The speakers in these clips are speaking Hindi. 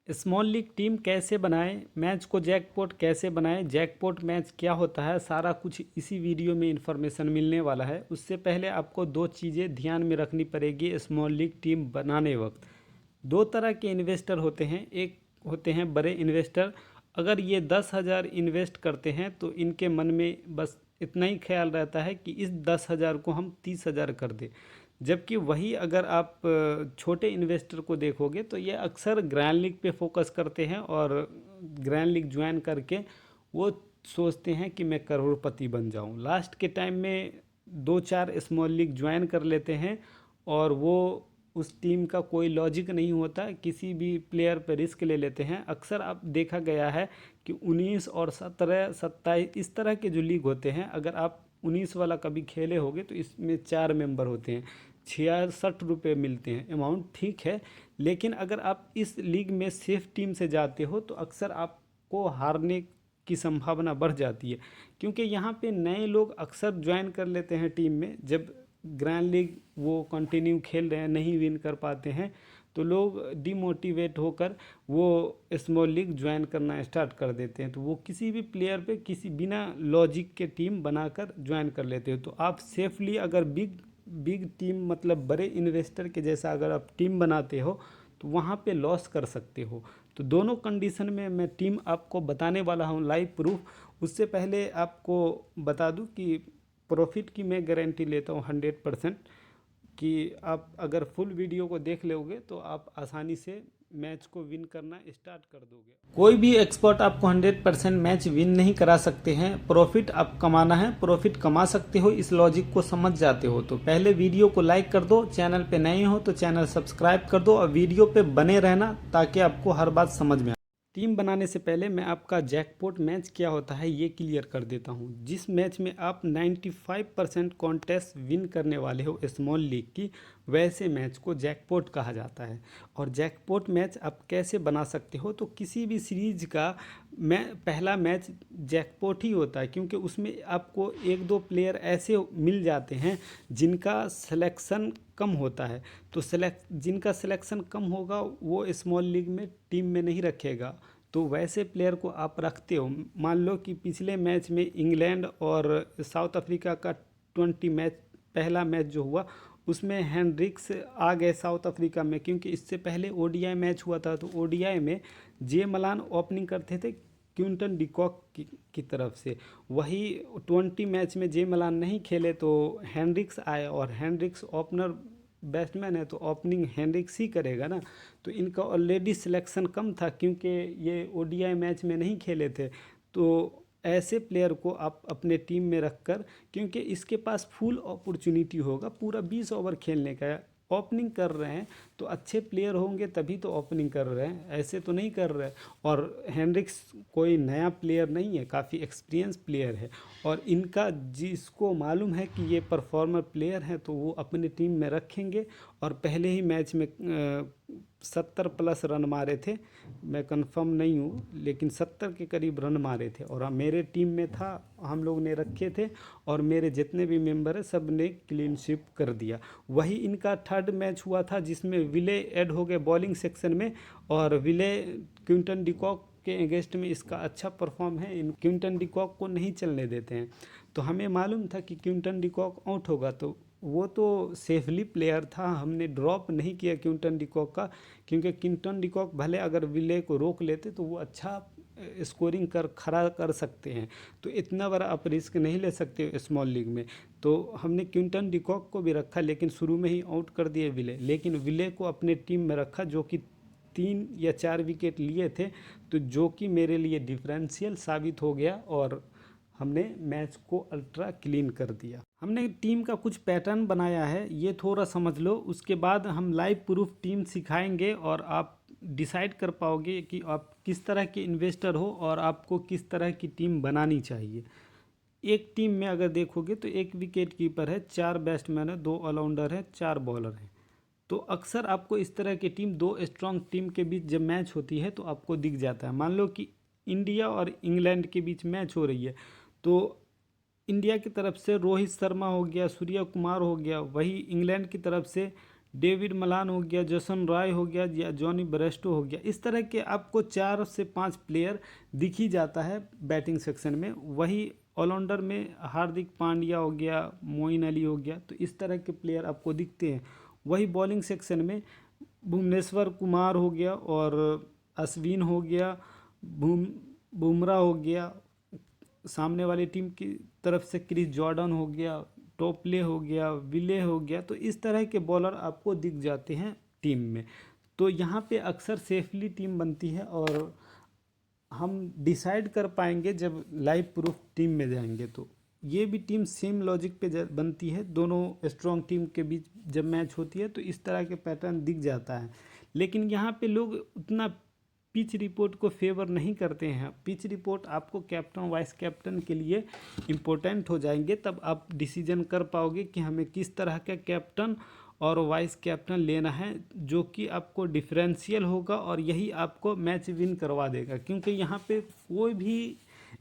स्मॉल लीग टीम कैसे बनाएं, मैच को जैकपॉट कैसे बनाएं, जैकपॉट मैच क्या होता है, सारा कुछ इसी वीडियो में इन्फॉर्मेशन मिलने वाला है। उससे पहले आपको दो चीज़ें ध्यान में रखनी पड़ेगी स्मॉल लीग टीम बनाने वक्त। दो तरह के इन्वेस्टर होते हैं, एक होते हैं बड़े इन्वेस्टर। अगर ये 10,000 इन्वेस्ट करते हैं तो इनके मन में बस इतना ही ख्याल रहता है कि इस 10,000 को हम 30,000 कर दें। जबकि वही अगर आप छोटे इन्वेस्टर को देखोगे तो ये अक्सर ग्रैंड लीग पे फोकस करते हैं और ग्रैंड लीग ज्वाइन करके वो सोचते हैं कि मैं करोड़पति बन जाऊं। लास्ट के टाइम में दो चार स्मॉल लीग ज्वाइन कर लेते हैं और वो उस टीम का कोई लॉजिक नहीं होता, किसी भी प्लेयर पर रिस्क ले लेते हैं। अक्सर आप देखा गया है कि 19 और 17 27 इस तरह के जो लीग होते हैं, अगर आप 19 वाला कभी खेले होगे तो इसमें 4 मेंबर होते हैं, 66 रुपये मिलते हैं अमाउंट, ठीक है। लेकिन अगर आप इस लीग में सेफ टीम से जाते हो तो अक्सर आपको हारने की संभावना बढ़ जाती है, क्योंकि यहाँ पे नए लोग अक्सर ज्वाइन कर लेते हैं टीम में। जब ग्रैंड लीग वो कंटिन्यू खेल रहे हैं, नहीं विन कर पाते हैं, तो लोग डिमोटिवेट होकर वो स्मॉल लीग ज्वाइन करना स्टार्ट कर देते हैं। तो वो किसी भी प्लेयर पे किसी बिना लॉजिक के टीम बनाकर ज्वाइन कर लेते हो। तो आप सेफली अगर बिग बिग टीम मतलब बड़े इन्वेस्टर के जैसा अगर आप टीम बनाते हो तो वहाँ पे लॉस कर सकते हो। तो दोनों कंडीशन में मैं टीम आपको बताने वाला हूँ लाइव प्रूफ। उससे पहले आपको बता दूँ कि प्रॉफिट की मैं गारंटी लेता हूँ 100%, कि आप अगर फुल वीडियो को देख लोगे तो आप आसानी से मैच को विन करना स्टार्ट कर दोगे। कोई भी एक्सपर्ट आपको 100% मैच विन नहीं करा सकते हैं। प्रॉफिट आप कमाना है, प्रॉफिट कमा सकते हो, इस लॉजिक को समझ जाते हो तो पहले वीडियो को लाइक कर दो, चैनल पे नए हो तो चैनल सब्सक्राइब कर दो और वीडियो पे बने रहना ताकि आपको हर बात समझ में आए। टीम बनाने से पहले मैं आपका जैकपॉट मैच क्या होता है ये क्लियर कर देता हूँ। जिस मैच में आप 95% कॉन्टेस्ट विन करने वाले हो स्मॉल लीग की, वैसे मैच को जैकपॉट कहा जाता है। और जैकपॉट मैच आप कैसे बना सकते हो, तो किसी भी सीरीज का पहला मैच जैकपॉट ही होता है, क्योंकि उसमें आपको एक दो प्लेयर ऐसे मिल जाते हैं जिनका सिलेक्शन कम होता है। तो जिनका सिलेक्शन कम होगा वो स्मॉल लीग में टीम में नहीं रखेगा, तो वैसे प्लेयर को आप रखते हो। मान लो कि पिछले मैच में इंग्लैंड और साउथ अफ्रीका का 20 मैच, पहला मैच जो हुआ उसमें हेनरिक्स आ गए साउथ अफ्रीका में, क्योंकि इससे पहले ओडीआई मैच हुआ था। तो ओडीआई में जे मलान ओपनिंग करते थे क्विंटन डिकॉक की तरफ से। वही 20 मैच में जे मलान नहीं खेले तो हेनरिक्स आए, और हेनरिक्स ओपनर बैट्समैन है तो ओपनिंग हेनरिक्स ही करेगा ना। तो इनका ऑलरेडी सिलेक्शन कम था क्योंकि ये ओडीआई मैच में नहीं खेले थे। तो ऐसे प्लेयर को आप अपने टीम में रखकर, क्योंकि इसके पास फुल अपॉर्चुनिटी होगा पूरा 20 ओवर खेलने का। ओपनिंग कर रहे हैं तो अच्छे प्लेयर होंगे तभी तो ओपनिंग कर रहे हैं, ऐसे तो नहीं कर रहे। और हेनरिक्स कोई नया प्लेयर नहीं है, काफ़ी एक्सपीरियंस प्लेयर है। और इनका जिसको मालूम है कि ये परफॉर्मर प्लेयर हैं तो वो अपनी टीम में रखेंगे। और पहले ही मैच में 70+ रन मारे थे, मैं कंफर्म नहीं हूँ लेकिन 70 के करीब रन मारे थे और मेरे टीम में था, हम लोग ने रखे थे और मेरे जितने भी मेंबर हैं सब ने क्लीन स्वीप कर दिया। वही इनका थर्ड मैच हुआ था जिसमें विले ऐड हो गए बॉलिंग सेक्शन में, और विले क्विंटन डिकॉक के अगेंस्ट में इसका अच्छा परफॉर्म है। इन क्विंटन डिकॉक को नहीं चलने देते हैं। तो हमें मालूम था कि क्विंटन डिकॉक आउट होगा, तो वो तो सेफली प्लेयर था, हमने ड्रॉप नहीं किया क्विंटन डिकॉक का। क्योंकि क्विंटन डिकॉक भले अगर विले को रोक लेते तो वो अच्छा स्कोरिंग कर खड़ा कर सकते हैं, तो इतना बड़ा आप रिस्क नहीं ले सकते स्मॉल लीग में। तो हमने क्विंटन डिकॉक को भी रखा लेकिन शुरू में ही आउट कर दिए विले, लेकिन विले को अपने टीम में रखा जो कि 3 या 4 विकेट लिए थे, तो जो कि मेरे लिए डिफरेंशियल साबित हो गया और हमने मैच को अल्ट्रा क्लीन कर दिया। हमने टीम का कुछ पैटर्न बनाया है, ये थोड़ा समझ लो। उसके बाद हम लाइव प्रूफ टीम सिखाएंगे और आप डिसाइड कर पाओगे कि आप किस तरह के इन्वेस्टर हो और आपको किस तरह की टीम बनानी चाहिए। एक टीम में अगर देखोगे तो एक विकेट कीपर है, 4 बैट्समैन है, 2 ऑलराउंडर है, 4 बॉलर हैं। तो अक्सर आपको इस तरह की टीम, दो स्ट्रांग टीम के बीच जब मैच होती है तो आपको दिख जाता है। मान लो कि इंडिया और इंग्लैंड के बीच मैच हो रही है, तो इंडिया की तरफ से रोहित शर्मा हो गया, सूर्य कुमार हो गया, वही इंग्लैंड की तरफ से डेविड मलान हो गया, जसन रॉय हो गया या जॉनी ब्रेस्टो हो गया। इस तरह के आपको 4 से 5 प्लेयर दिख ही जाता है बैटिंग सेक्शन में। वही ऑलराउंडर में हार्दिक पांड्या हो गया, मोइन अली हो गया, तो इस तरह के प्लेयर आपको दिखते हैं। वही बॉलिंग सेक्शन में भुवनेश्वर कुमार हो गया और अश्विन हो गया, बुमराह हो गया, सामने वाली टीम की तरफ से क्रिस जॉर्डन हो गया, टोपले हो गया, विले हो गया। तो इस तरह के बॉलर आपको दिख जाते हैं टीम में। तो यहाँ पे अक्सर सेफली टीम बनती है और हम डिसाइड कर पाएंगे जब लाइव प्रूफ टीम में जाएंगे। तो ये भी टीम सेम लॉजिक पे बनती है। दोनों स्ट्रॉन्ग टीम के बीच जब मैच होती है तो इस तरह के पैटर्न दिख जाता है। लेकिन यहाँ पे लोग उतना पिच रिपोर्ट को फेवर नहीं करते हैं। पिच रिपोर्ट आपको कैप्टन वाइस कैप्टन के लिए इम्पोर्टेंट हो जाएंगे, तब आप डिसीजन कर पाओगे कि हमें किस तरह का कैप्टन और वाइस कैप्टन लेना है, जो कि आपको डिफरेंशियल होगा और यही आपको मैच विन करवा देगा। क्योंकि यहाँ पे कोई भी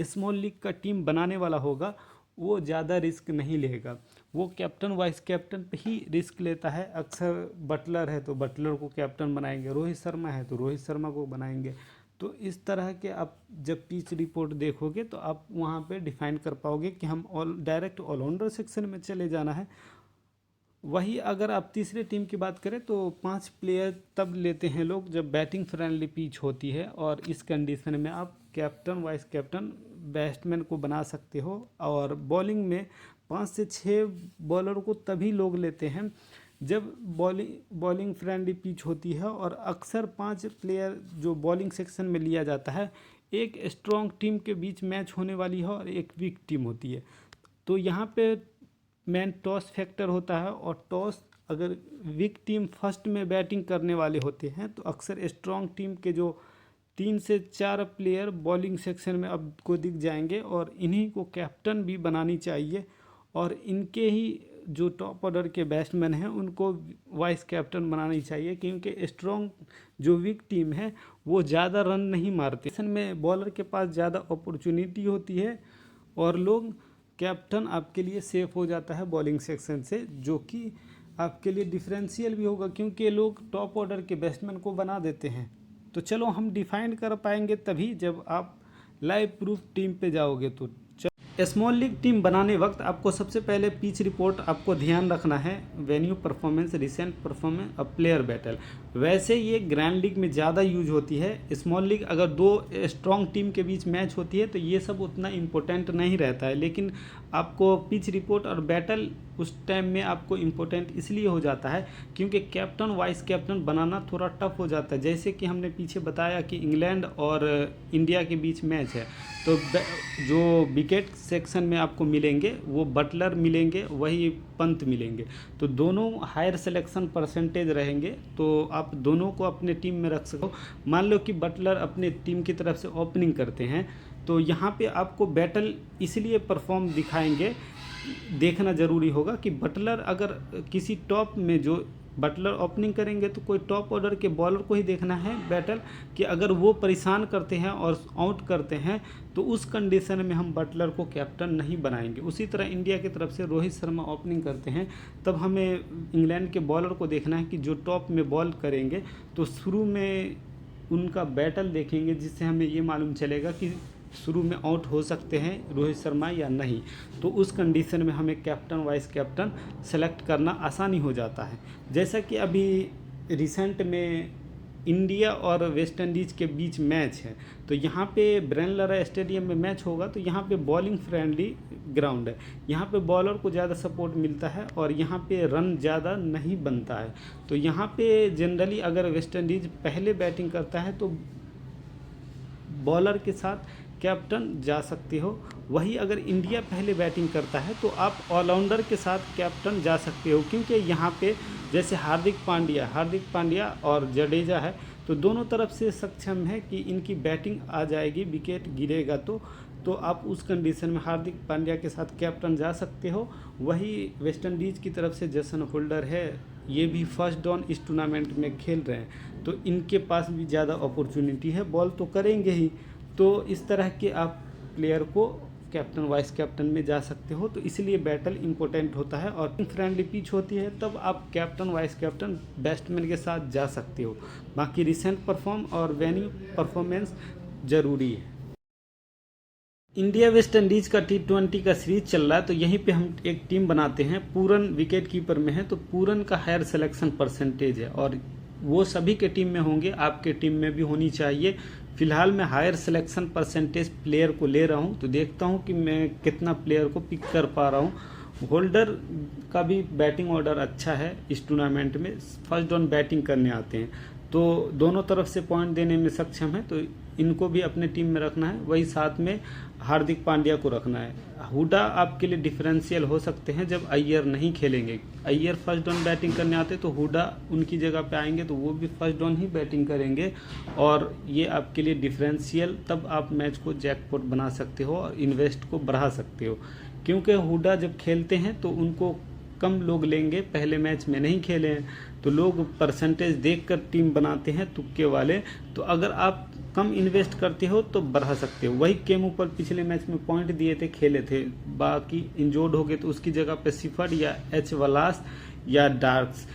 स्मॉल लीग का टीम बनाने वाला होगा वो ज़्यादा रिस्क नहीं लेगा, वो कैप्टन वाइस कैप्टन पे ही रिस्क लेता है। अक्सर बटलर है तो बटलर को कैप्टन बनाएंगे, रोहित शर्मा है तो रोहित शर्मा को बनाएंगे। तो इस तरह के आप जब पिच रिपोर्ट देखोगे तो आप वहाँ पे डिफाइन कर पाओगे कि हम डायरेक्ट ऑलराउंडर सेक्शन में चले जाना है। वही अगर आप तीसरे टीम की बात करें तो 5 प्लेयर तब लेते हैं लोग जब बैटिंग फ्रेंडली पिच होती है, और इस कंडीशन में आप कैप्टन वाइस कैप्टन बैट्समैन को बना सकते हो। और बॉलिंग में 5 से 6 बॉलर को तभी लोग लेते हैं जब बॉलिंग फ्रेंडली पिच होती है। और अक्सर 5 प्लेयर जो बॉलिंग सेक्शन में लिया जाता है, एक स्ट्रॉन्ग टीम के बीच मैच होने वाली है और एक वीक टीम होती है। तो यहाँ पे मेन टॉस फैक्टर होता है, और टॉस अगर वीक टीम फर्स्ट में बैटिंग करने वाले होते हैं तो अक्सर स्ट्रॉन्ग टीम के जो 3 से 4 प्लेयर बॉलिंग सेक्शन में अब को दिख जाएंगे, और इन्हीं को कैप्टन भी बनानी चाहिए। और इनके ही जो टॉप ऑर्डर के बैट्समैन हैं उनको वाइस कैप्टन बनानी चाहिए, क्योंकि स्ट्रॉन्ग जो वीक टीम है वो ज़्यादा रन नहीं मारते। सेक्शन में बॉलर के पास ज़्यादा अपॉर्चुनिटी होती है और लोग कैप्टन आपके लिए सेफ हो जाता है बॉलिंग सेक्शन से, जो कि आपके लिए डिफरेंशियल भी होगा, क्योंकि लोग टॉप ऑर्डर के बैट्समैन को बना देते हैं। तो चलो हम डिफाइन कर पाएंगे तभी जब आप लाइव प्रूफ टीम पे जाओगे। तो स्मॉल लीग टीम बनाने वक्त आपको सबसे पहले पिच रिपोर्ट आपको ध्यान रखना है, वेन्यू परफॉर्मेंस, रिसेंट परफॉर्मेंस और प्लेयर बैटल। वैसे ये ग्रैंड लीग में ज़्यादा यूज होती है। स्मॉल लीग अगर 2 स्ट्रॉन्ग टीम के बीच मैच होती है तो ये सब उतना इम्पोर्टेंट नहीं रहता है, लेकिन आपको पिच रिपोर्ट और बैटल उस टाइम में आपको इम्पोर्टेंट इसलिए हो जाता है क्योंकि कैप्टन वाइस कैप्टन बनाना थोड़ा टफ हो जाता है। जैसे कि हमने पीछे बताया कि इंग्लैंड और इंडिया के बीच मैच है, तो जो विकेट सेक्शन में आपको मिलेंगे वो बटलर मिलेंगे, वही पंत मिलेंगे। तो दोनों हायर सिलेक्शन परसेंटेज रहेंगे, तो आप दोनों को अपने टीम में रख सको। मान लो कि बटलर अपने टीम की तरफ से ओपनिंग करते हैं, तो यहाँ पे आपको बैटल इसलिए परफॉर्म दिखाएंगे, देखना ज़रूरी होगा कि बटलर अगर किसी टॉप में जो बटलर ओपनिंग करेंगे तो कोई टॉप ऑर्डर के बॉलर को ही देखना है बैटल, कि अगर वो परेशान करते हैं और आउट करते हैं तो उस कंडीशन में हम बटलर को कैप्टन नहीं बनाएंगे। उसी तरह इंडिया की तरफ से रोहित शर्मा ओपनिंग करते हैं, तब हमें इंग्लैंड के बॉलर को देखना है कि जो टॉप में बॉल करेंगे तो शुरू में उनका बैटल देखेंगे, जिससे हमें ये मालूम चलेगा कि शुरू में आउट हो सकते हैं रोहित शर्मा या नहीं। तो उस कंडीशन में हमें कैप्टन वाइस कैप्टन सेलेक्ट करना आसानी हो जाता है। जैसा कि अभी रिसेंट में इंडिया और वेस्ट इंडीज़ के बीच मैच है, तो यहाँ पे ब्रेन लारा स्टेडियम में मैच होगा, तो यहाँ पे बॉलिंग फ्रेंडली ग्राउंड है, यहाँ पे बॉलर को ज़्यादा सपोर्ट मिलता है और यहाँ पे रन ज़्यादा नहीं बनता है। तो यहाँ पे जनरली अगर वेस्ट इंडीज़ पहले बैटिंग करता है तो बॉलर के साथ कैप्टन जा सकते हो। वही अगर इंडिया पहले बैटिंग करता है तो आप ऑलराउंडर के साथ कैप्टन जा सकते हो, क्योंकि यहाँ पे जैसे हार्दिक पांड्या और जडेजा है, तो दोनों तरफ से सक्षम है कि इनकी बैटिंग आ जाएगी, विकेट गिरेगा तो आप उस कंडीशन में हार्दिक पांड्या के साथ कैप्टन जा सकते हो। वही वेस्ट इंडीज़ की तरफ से जसन होल्डर है, ये भी फर्स्ट डाउन इस टूर्नामेंट में खेल रहे हैं, तो इनके पास भी ज़्यादा अपॉर्चुनिटी है, बॉल तो करेंगे ही। तो इस तरह के आप प्लेयर को कैप्टन वाइस कैप्टन में जा सकते हो, तो इसलिए बैटल इंपॉर्टेंट होता है। और फ्रेंडली पिच होती है तब आप कैप्टन वाइस कैप्टन बैट्समैन के साथ जा सकते हो। बाकी रिसेंट परफॉर्म और वेन्यू परफॉर्मेंस ज़रूरी है। इंडिया वेस्ट इंडीज़ का T20 का सीरीज चल रहा है, तो यहीं पे हम एक टीम बनाते हैं। पूरन विकेट कीपर में है, तो पूरन का हायर सिलेक्शन परसेंटेज है और वो सभी के टीम में होंगे, आपके टीम में भी होनी चाहिए। फिलहाल मैं हायर सिलेक्शन परसेंटेज प्लेयर को ले रहा हूँ, तो देखता हूँ कि मैं कितना प्लेयर को पिक कर पा रहा हूँ। होल्डर का भी बैटिंग ऑर्डर अच्छा है इस टूर्नामेंट में, फर्स्ट डाउन बैटिंग करने आते हैं, तो दोनों तरफ से पॉइंट देने में सक्षम है, तो इनको भी अपने टीम में रखना है। वही साथ में हार्दिक पांड्या को रखना है। हुडा आपके लिए डिफरेंशियल हो सकते हैं जब अय्यर नहीं खेलेंगे। अय्यर फर्स्ट डाउन बैटिंग करने आते तो हुडा उनकी जगह पे आएंगे, तो वो भी फर्स्ट डाउन ही बैटिंग करेंगे और ये आपके लिए डिफरेंशियल, तब आप मैच को जैकपॉट बना सकते हो और इन्वेस्ट को बढ़ा सकते हो। क्योंकि हुडा जब खेलते हैं तो उनको कम लोग लेंगे, पहले मैच में नहीं खेले हैं, तो लोग परसेंटेज देखकर टीम बनाते हैं तुक्के वाले। तो अगर आप कम इन्वेस्ट करते हो तो बढ़ा सकते हो। वही केमू पर पिछले मैच में पॉइंट दिए थे, खेले थे, बाकी इंजोर्ड हो गए, तो उसकी जगह पे सिफर्ड या एच वलास या डार्क्स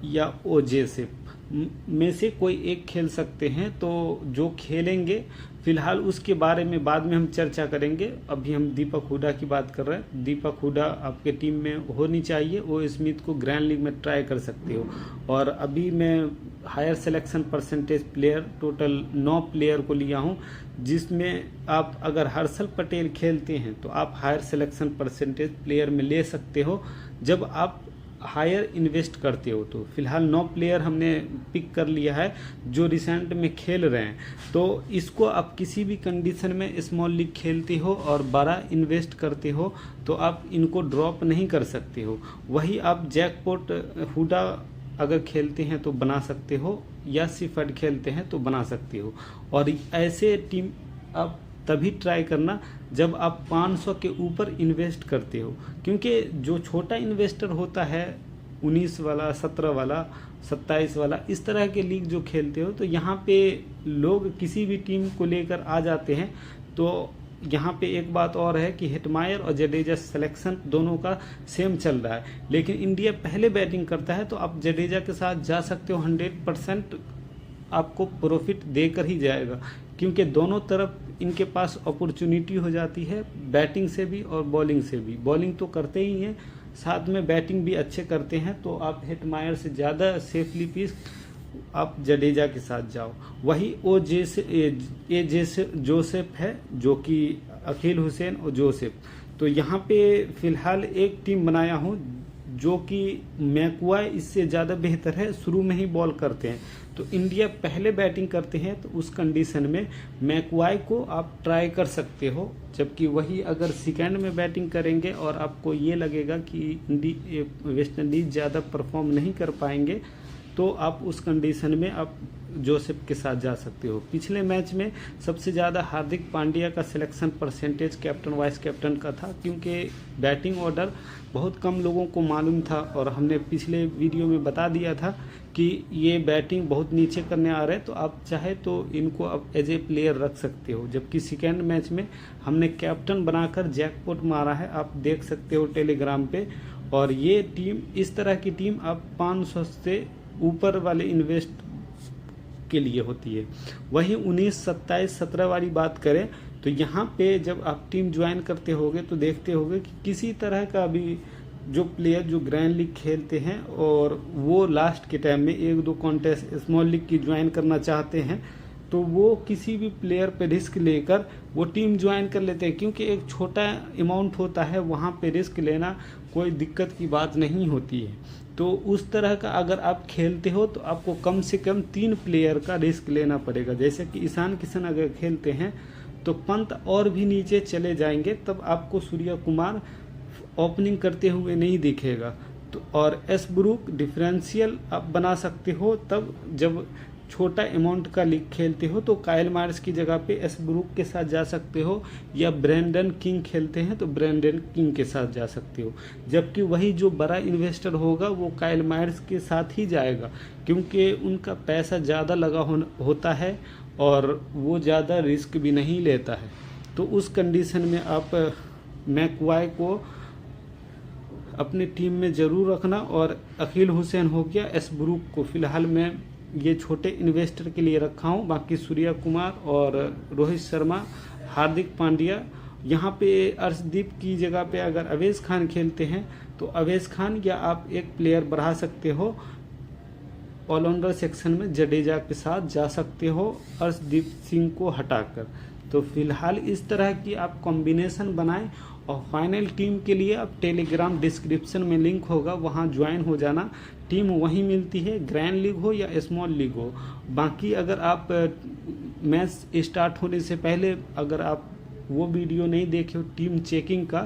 या ओजे से में से कोई एक खेल सकते हैं। तो जो खेलेंगे फिलहाल उसके बारे में बाद में हम चर्चा करेंगे। अभी हम दीपक हुडा की बात कर रहे हैं। दीपक हुडा आपके टीम में होनी चाहिए। ओ स्मिथ को ग्रैंड लीग में ट्राई कर सकते हो। और अभी मैं higher selection percentage player total 9 player को लिया हूं, जिसमें आप अगर हर्षल पटेल खेलते हैं तो आप हायर सिलेक्शन परसेंटेज प्लेयर में ले सकते हो जब आप हायर इन्वेस्ट करते हो। तो फिलहाल 9 प्लेयर हमने पिक कर लिया है जो रिसेंट में खेल रहे हैं। तो इसको आप किसी भी कंडीशन में स्मॉल लीग खेलते हो और बड़ा इन्वेस्ट करते हो तो आप इनको ड्रॉप नहीं कर सकते हो। वही आप जैकपॉट हुडा अगर खेलते हैं तो बना सकते हो, या सिफर्ड खेलते हैं तो बना सकते हो। और ऐसे टीम आप तभी ट्राई करना जब आप 500 के ऊपर इन्वेस्ट करते हो, क्योंकि जो छोटा इन्वेस्टर होता है 19 वाला, 17 वाला, 27 वाला, इस तरह के लीग जो खेलते हो, तो यहाँ पे लोग किसी भी टीम को लेकर आ जाते हैं। तो यहाँ पे एक बात और है कि हेटमायर और जडेजा सिलेक्शन दोनों का सेम चल रहा है, लेकिन इंडिया पहले बैटिंग करता है, तो आप जडेजा के साथ जा सकते हो। 100% आपको प्रॉफिट देकर ही जाएगा, क्योंकि दोनों तरफ इनके पास अपॉर्चुनिटी हो जाती है, बैटिंग से भी और बॉलिंग से भी। बॉलिंग तो करते ही हैं, साथ में बैटिंग भी अच्छे करते हैं, तो आप हेटमायर से ज़्यादा सेफली पीस आप जडेजा के साथ जाओ। वही ओ जैसे जोसेफ है, जो कि अखिल हुसैन और जोसेफ। तो यहाँ पे फिलहाल एक टीम बनाया हूँ जो कि मैकवाई इससे ज़्यादा बेहतर है, शुरू में ही बॉल करते हैं। तो इंडिया पहले बैटिंग करते हैं, तो उस कंडीशन में मैकवाई को आप ट्राई कर सकते हो। जबकि वही अगर सेकंड में बैटिंग करेंगे और आपको ये लगेगा कि वेस्ट इंडीज ज़्यादा परफॉर्म नहीं कर पाएंगे, तो आप उस कंडीशन में आप जोसेफ के साथ जा सकते हो। पिछले मैच में सबसे ज़्यादा हार्दिक पांड्या का selection percentage captain vice captain का था, क्योंकि बैटिंग ऑर्डर बहुत कम लोगों को मालूम था और हमने पिछले वीडियो में बता दिया था कि ये बैटिंग बहुत नीचे करने आ रहे हैं, तो आप चाहे तो इनको अब एज ए प्लेयर रख सकते हो। जबकि सेकेंड मैच में हमने कैप्टन बनाकर जैकपॉट मारा है, आप देख सकते हो टेलीग्राम पे। और ये टीम, इस तरह की टीम आप 500 से ऊपर वाले इन्वेस्ट के लिए होती है। वहीं 19, 27, 17 वाली बात करें तो यहाँ पे जब आप टीम ज्वाइन करते होगे तो देखते होगे कि किसी तरह का भी जो प्लेयर जो ग्रैंड लीग खेलते हैं और वो लास्ट के टाइम में 1-2 कॉन्टेस्ट स्मॉल लीग की ज्वाइन करना चाहते हैं, तो वो किसी भी प्लेयर पे रिस्क लेकर वो टीम ज्वाइन कर लेते हैं, क्योंकि एक छोटा अमाउंट होता है, वहाँ पे रिस्क लेना कोई दिक्कत की बात नहीं होती है। तो उस तरह का अगर आप खेलते हो तो आपको कम से कम 3 प्लेयर का रिस्क लेना पड़ेगा। जैसे कि ईशान किशन अगर खेलते हैं तो पंत और भी नीचे चले जाएंगे, तब आपको सूर्य कुमार ओपनिंग करते हुए नहीं दिखेगा। तो और एस ब्रूक डिफरेंशियल आप बना सकते हो, तब जब छोटा अमाउंट का लीग खेलते हो तो काइल मार्स की जगह पे एस ब्रूक के साथ जा सकते हो, या ब्रेंडन किंग खेलते हैं तो ब्रेंडन किंग के साथ जा सकते हो। जबकि वही जो बड़ा इन्वेस्टर होगा वो काइल मार्स के साथ ही जाएगा, क्योंकि उनका पैसा ज़्यादा लगा होता है और वो ज़्यादा रिस्क भी नहीं लेता है। तो उस कंडीशन में आप मैकवाई को अपनी टीम में ज़रूर रखना। और अखिल हुसैन हो गया, एस ब्रूक को फ़िलहाल मैं ये छोटे इन्वेस्टर के लिए रखा हूँ। बाकी सूर्या कुमार और रोहित शर्मा, हार्दिक पांड्या। यहाँ पे अर्शदीप की जगह पे अगर अवेश खान खेलते हैं तो अवेश खान या आप एक प्लेयर बढ़ा सकते हो, ऑलराउंडर सेक्शन में जडेजा के साथ जा सकते हो अर्शदीप सिंह को हटाकर। तो फिलहाल इस तरह की आप कॉम्बिनेशन बनाएं और फाइनल टीम के लिए आप टेलीग्राम डिस्क्रिप्शन में लिंक होगा, वहां ज्वाइन हो जाना। टीम वहीं मिलती है, ग्रैंड लीग हो या स्मॉल लीग हो। बाकी अगर आप मैच स्टार्ट होने से पहले अगर आप वो वीडियो नहीं देखे हो टीम चेकिंग का,